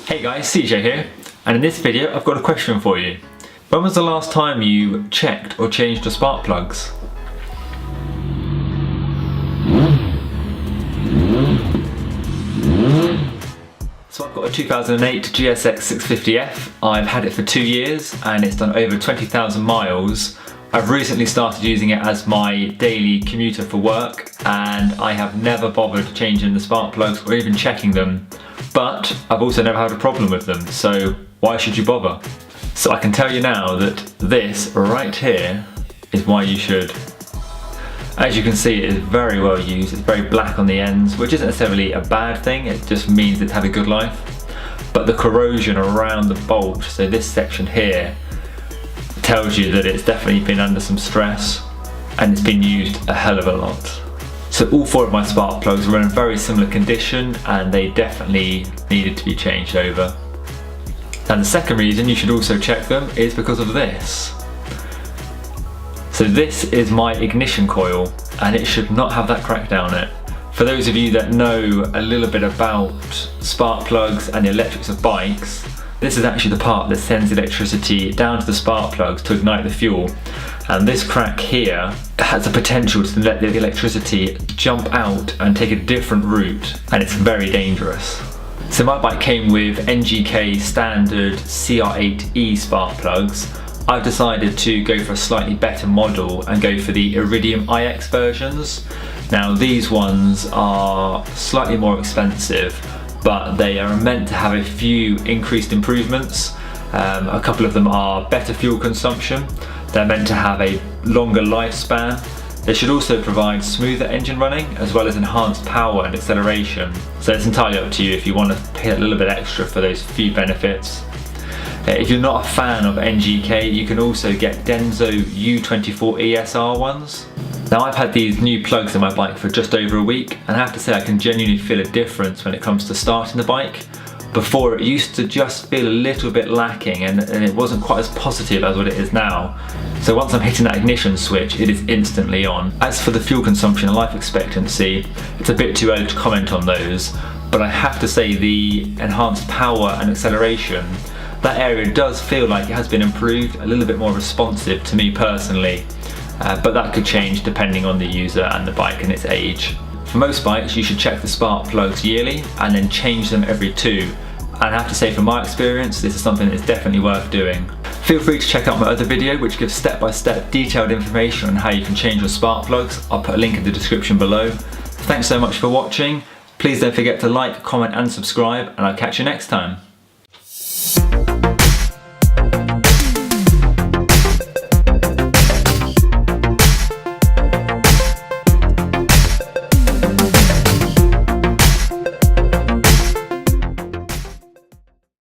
Hey guys, CJ here, and in this video I've got a question for you. When was the last time you checked or changed your spark plugs? So I've got a 2008 GSX 650F. I've had it for 2 years and it's done over 20,000 miles. I've recently started using it as my daily commuter for work, and I have never bothered changing the spark plugs or even checking them, but I've also never had a problem with them, so why should you bother? So I can tell you now that this right here is why you should. As you can see, it is very well used. It's very black on the ends, which isn't necessarily a bad thing, it just means it's had a good life. But the corrosion around the bolt, so this section here, tells you that it's definitely been under some stress and it's been used a hell of a lot. So all 4 of my spark plugs were in very similar condition and they definitely needed to be changed over. And the second reason you should also check them is because of this. So this is my ignition coil and it should not have that crack down it. For those of you that know a little bit about spark plugs and the electrics of bikes, this is actually the part that sends electricity down to the spark plugs to ignite the fuel. And this crack here has the potential to let the electricity jump out and take a different route, and it's very dangerous. So my bike came with NGK standard CR8E spark plugs. I've decided to go for a slightly better model and go for the Iridium iX versions. Now these ones are slightly more expensive, but they are meant to have a few increased improvements. A couple of them are better fuel consumption. They're meant to have a longer lifespan. They should also provide smoother engine running as well as enhanced power and acceleration. So it's entirely up to you if you want to pay a little bit extra for those few benefits. If you're not a fan of NGK, you can also get Denso U24 ESR ones. Now I've had these new plugs in my bike for just over a week, and I have to say I can genuinely feel a difference when it comes to starting the bike. Before, it used to just feel a little bit lacking and it wasn't quite as positive as what it is now. So once I'm hitting that ignition switch, it is instantly on. As for the fuel consumption and life expectancy, it's a bit too early to comment on those, but I have to say the enhanced power and acceleration, that area does feel like it has been improved, a little bit more responsive to me personally. But that could change depending on the user and the bike and its age. For most bikes, you should check the spark plugs yearly and then change them every 2. And I have to say, from my experience, this is something that's definitely worth doing. Feel free to check out my other video which gives step-by-step detailed information on how you can change your spark plugs. I'll put a link in the description below. Thanks so much for watching. Please don't forget to like, comment and subscribe, and I'll catch you next time.